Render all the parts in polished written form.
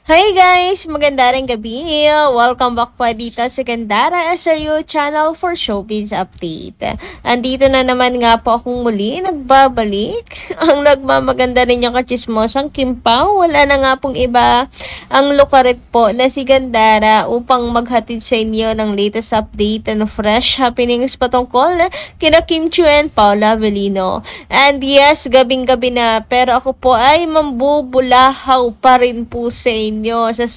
Hi guys! Maganda rin gabi! Welcome back po dito sa Gandara SRU channel for Showbiz Update. Andito na naman nga po akong muli, nagbabalik. Ang nagmamaganda rin yung kachismosang Kim Pao. Wala na nga pong iba ang lukarit po na si Gandara upang maghatid sa inyo ng latest update and fresh happenings patungkol kina Kim Chiu and Paula Avellino. And yes, gabing-gabi na pero ako po ay mambubulahaw pa rin po sa inyo sa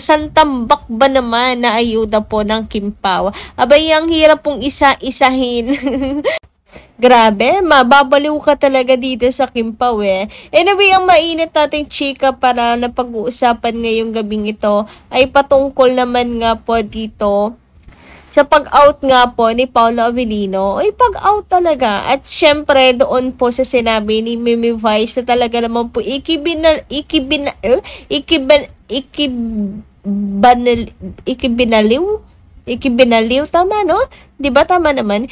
Santambak ba naman na ayuda po ng Kim Pao. Abay, ang hirap pong isa-isahin. Grabe, mababaliw ka talaga dito sa Kim Pao eh. Anyway, ang mainit nating chika para na pag-uusapan ngayong gabing ito ay patungkol naman nga po dito sa pag-out nga po ni Paula Avellino. Ay, pag-out talaga. At syempre, doon po sa sinabi ni Mimi Vice na talaga naman po ikibinaliw, tama, no? Diba tama naman?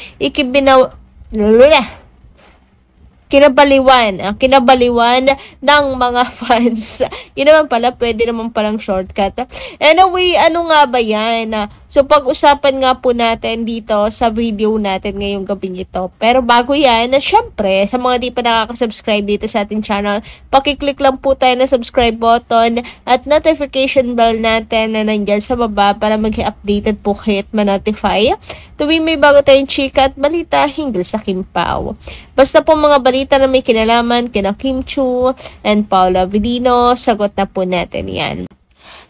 Kinabaliwan ng mga fans. Yun naman pala, pwede naman palang shortcut. Anyway, ano nga ba yan? So, pag-usapan nga po natin dito sa video natin ngayong gabi nito. Pero bago yan, syempre, sa mga di pa nakaka-subscribe dito sa ating channel, pakiclick lang po tayo na subscribe button at notification bell natin na nandyan sa baba para mag-updated po kayo at ma-notify. Tuwing may bago tayong chika at balita hinggil sa Kim Pao. Basta po mga balita na may kinalaman kina Kim Chiu and Paula Avellino, sagot na po natin yan.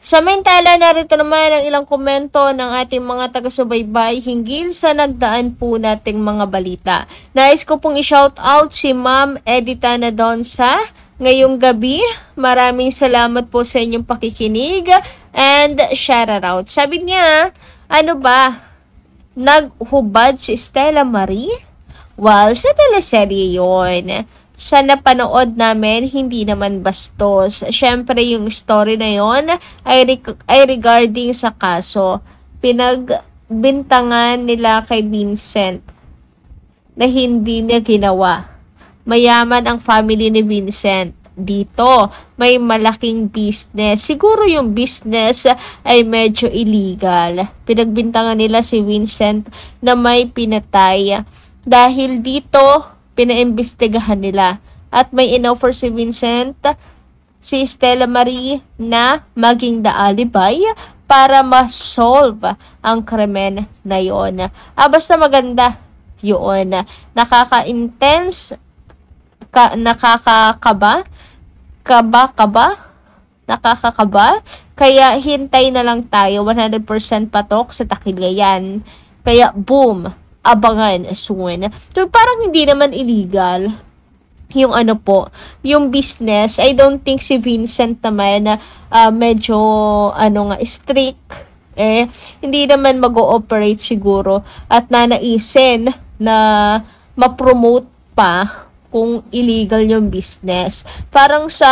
Samantala, narito naman ang ilang komento ng ating mga taga-subaybay hinggil sa nagdaan po nating mga balita. Nais ko pong i-shout out si Ma'am Edita Nadonsa ngayong gabi. Maraming salamat po sa inyong pakikinig and shout out. Sabi niya, ano ba? Naghubad si Stella Marie? Well, sa teleserye yun. Sa napanood namin, hindi naman bastos. Siyempre, yung story na yon ay regarding sa kaso. Pinagbintangan nila kay Vincent na hindi niya ginawa. Mayaman ang family ni Vincent. Dito, may malaking business. Siguro yung business ay medyo illegal. Pinagbintangan nila si Vincent na may pinatay. Dahil dito, pinaimbestigahan nila. At may inoffer si Vincent, si Stella Marie na maging the alibi para ma-solve ang krimen na yon. Basta maganda yun. Nakaka-intense, nakakakaba, kaya hintay na lang tayo, 100% patok sa takilya yan. Kaya boom, abangan soon. So, parang hindi naman illegal yung ano po, yung business. I don't think si Vincent naman na medyo strict. Hindi naman mag-ooperate siguro at nanaisin na ma-promote pa kung illegal yung business. Parang sa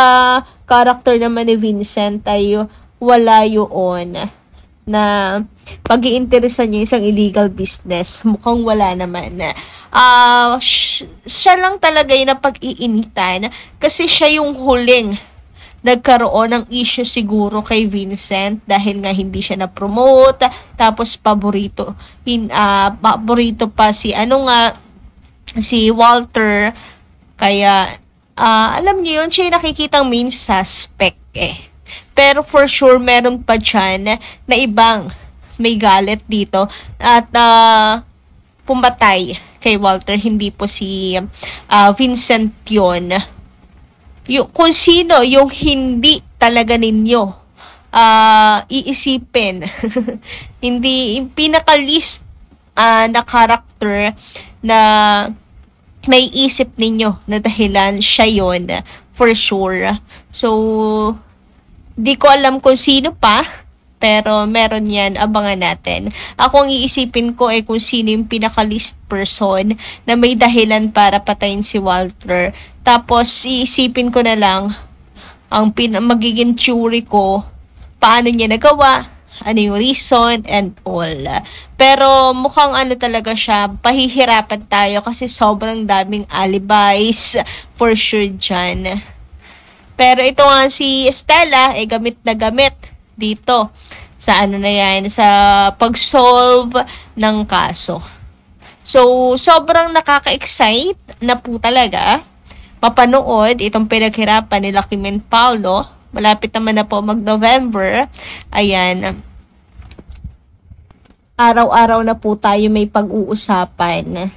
character naman ni Vincent ay wala yun na pag-iinteresan niya isang illegal business. Mukhang wala naman. Siya lang talaga yung napag-iinitan kasi siya yung huling nagkaroon ng issue siguro kay Vincent dahil nga hindi siya na-promote. Tapos paborito pa si si Walter. Kaya alam niyo yun, siya yung nakikitang main suspect Pero for sure, meron pa dyan na ibang may galit dito at pumatay kay Walter. Hindi po si Vincent yun. Kung sino yung hindi talaga ninyo iisipin. Hindi, yung pinaka-least na character na may isip ninyo na dahilan siya yun. For sure. So, di ko alam kung sino pa, pero meron yan, abangan natin. Ako ang iisipin ko ay kung sino yung pinaka-least person na may dahilan para patayin si Walter. Tapos, iisipin ko na lang ang magiging theory ko, paano niya nagawa, ano yung reason, and all. Pero mukhang talaga siya, pahihirapan tayo kasi sobrang daming alibis for sure dyan. Pero ito nga si Stella, gamit na gamit dito sa ano na yan, sa pag-solve ng kaso. So, sobrang nakaka-excite na po talaga mapanood itong pinaghirapan nila Kim and Paolo. Malapit naman na po mag-November. Ayan. Araw-araw na po tayo may pag-uusapan.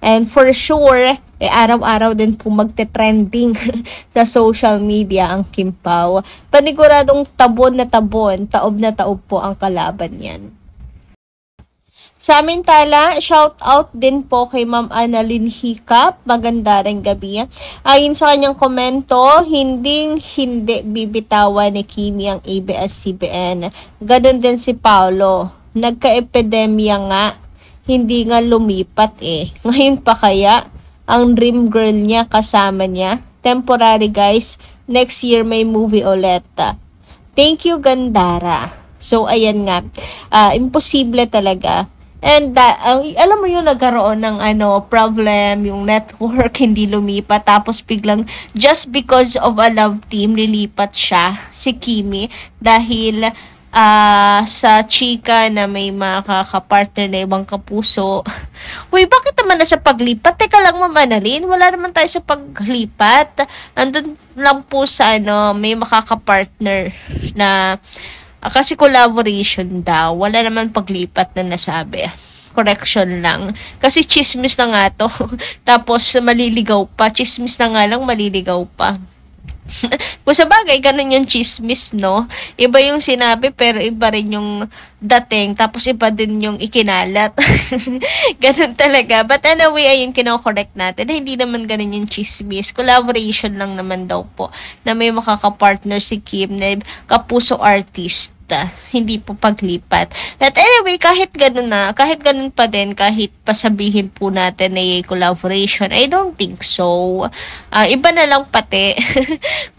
And for sure, araw-araw din po magte-trending sa social media ang Kim Pao. Paniguradong tabon na tabon, taob na taob po ang kalaban yan. Samantala, shout out din po kay Ma'am Annalyn Hiccup. Maganda ring gabi. Ayon sa kanyang komento, hindi bibitawan ni Kimi ang ABS-CBN. Ganon din si Paolo. Nagka-epidemya nga, hindi nga lumipat Ngayon pa kaya, ang dream girl niya kasama niya. Temporary guys, next year may movie ulit. Thank you, Gandara. So, ayan nga, imposible talaga. And alam mo yung nagkaroon ng problem, yung network hindi lumipat, tapos biglang just because of a love team lilipat siya, si Kimi, dahil sa chika na may makakapartner na ibang kapuso. Uy, bakit naman na sa paglipat? Teka lang, Ma'am Annalyn, wala naman tayo sa paglipat. Andun lang po sa may makakapartner na kasi collaboration daw. Wala naman paglipat na nasabi. Correction lang. Kasi chismis na nga to. Tapos maliligaw pa. Chismis na nga lang, maliligaw pa. Kung sa bagay, ganun yung chismis, no? Iba yung sinabi, pero iba rin yung dating. Tapos iba din yung ikinalat. Ganun talaga. But anyway, ayun, kino-correct natin. Hindi naman ganun yung chismis. Collaboration lang naman daw po. Na may makakapartner si Kim na kapuso artist. Hindi po paglipat. But anyway, kahit ganun pa din, kahit pasabihin po natin na collaboration, I don't think so. Iba na lang pati.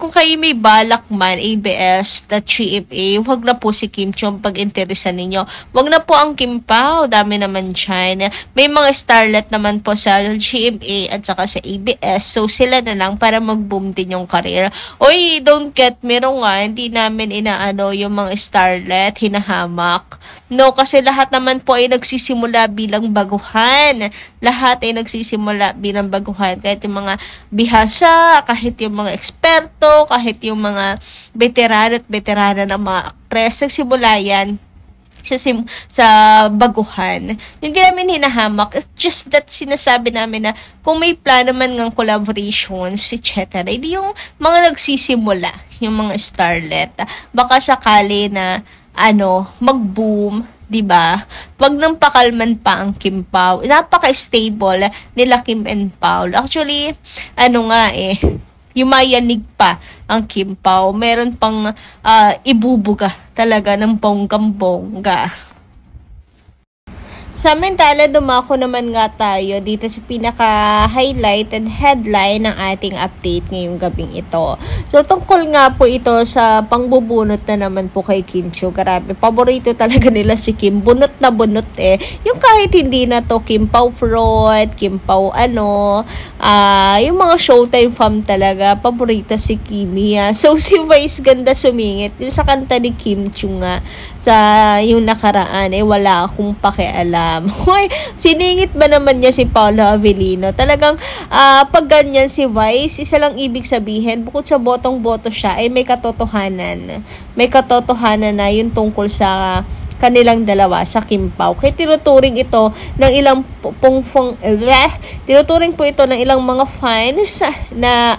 Kung kayo may balak man, ABS, GMA, wag na po si Kim Chiu pag-interesan ninyo. Wag na po ang Kim Pao, dami naman dyan. May mga starlet naman po sa GMA at saka sa ABS, so sila na lang para mag-boom din yung career. Oy, don't get me wrong hindi namin inaano yung mga starlet, hinahamak. No, kasi lahat naman po ay nagsisimula bilang baguhan. Lahat ay nagsisimula bilang baguhan. Kahit yung mga bihasa, kahit yung mga eksperto, kahit yung mga veterano at veterana ng mga aktres, nagsimula yan sa baguhan. Hindi namin hinahamak. It's just that sinasabi namin na kung may plan naman ng collaborations, etc. Hindi yung mga nagsisimula, yung mga starlet. Baka sakali na mag-boom, 'di ba? Wag nang pakalman pa ang Kim Pao. Napaka-stable nila Kim and Paul. Actually, yumayanig pa ang Kim Pao. Meron pang ibubuga talaga ng bonggang-bongga. Samantala, dumako naman nga tayo dito sa pinaka-highlight and headline ng ating update ngayong gabing ito. So, tungkol nga po ito sa pangbubunot na naman po kay Kim Chiu. Grabe, paborito talaga nila si Kim. Bunot na bunot Yung kahit hindi na to Kim Pao fraud, Kim Pao yung mga Showtime fam talaga, paborito si Kimi. So, si Vice ganda sumingit. Yung sa kanta ni Kim Chiu nga, sa yung nakaraan, wala akong pakialam. Hoy, siningit ba naman niya si Paolo Avellino? Talagang pag ganyan si Vice, isa lang ibig sabihin, bukod sa botong-boto siya, ay may katotohanan. May katotohanan na yun tungkol sa kanilang dalawa sa Kim Pao. Kaya tinuturing ito ng ilang tinuturing po ito ng ilang mga fans na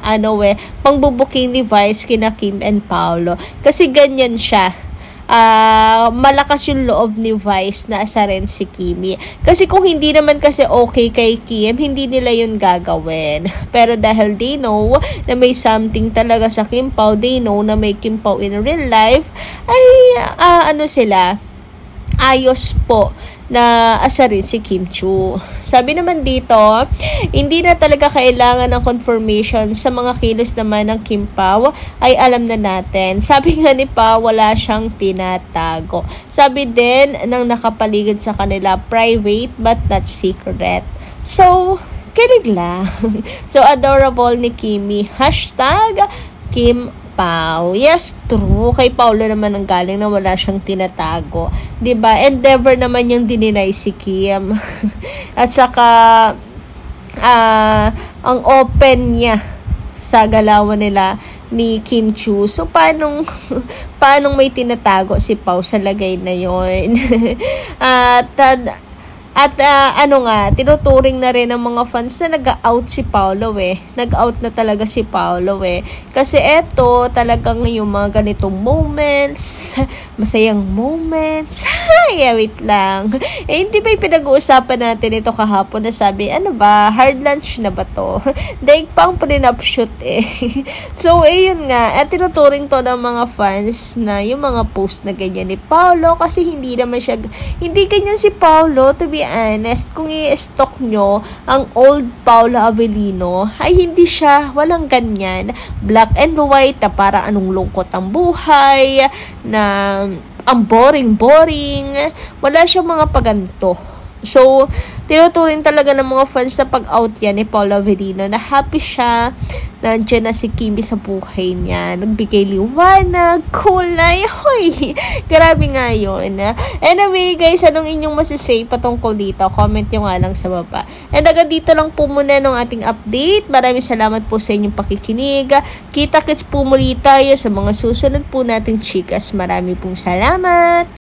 pangbubuking ni Vice kina Kim and Paolo. Kasi ganyan siya. Malakas yung loob ni Vice na asarin si Kimi. Kasi kung hindi naman kasi okay kay Kim, hindi nila yun gagawin. Pero dahil they know na may something talaga sa Kim Pao, they know na may Kim Pao in real life, ay sila, ayos po na asarin si Kim Chiu. Sabi naman dito, hindi na talaga kailangan ng confirmation sa mga kilos naman ng Kim Pao, ay alam na natin. Sabi nga ni Pao, wala siyang tinatago. Sabi din ng nakapaligid sa kanila, private but not secret. So, kilig lang. So, adorable ni Kimi. #Kim Pao. Yes, true. Kay Paolo naman ang galing na wala siyang tinatago. 'Di ba? Endeavor naman yung dininay si Kim. At saka ang open niya sa galawan nila ni Kim Chiu. So, paanong may tinatago si Pao sa lagay na yon? At ano nga, tinuturing na rin ng mga fans na nag-out si Paolo eh. Nag-out na talaga si Paolo eh. Kasi eto, talagang yung mga ganitong moments, masayang moments. Ay, wait lang. Eh, hindi ba yung pinag-uusapan natin ito kahapon na sabi, ano ba, hard lunch na ba to? Daig pang pre-upshoot eh. So, yun nga. At tinuturing to ng mga fans na yung mga post na ganyan ni Paolo kasi hindi ganyan si Paolo, to be honest. Kung i-stock nyo ang old Paolo Avellino, ay hindi siya, walang ganyan. Black and white, na para anong lungkot ang buhay, na ang boring. Wala siyang mga paganto. So, tinuturing talaga ng mga fans na pag-out yan ni Paolo Avellino na happy siya. Nandiyan na si Kimi sa buhay niya. Nagbigay liwanag, kulay. Hoy! Grabe nga yun. Anyway, guys, anong inyong masasay patungkol dito? Comment nyo nga lang sa baba. And agad dito lang po muna ng ating update. Maraming salamat po sa inyong pakikinig. Kita-kits po muli tayo sa mga susunod po nating chikas. Maraming pong salamat.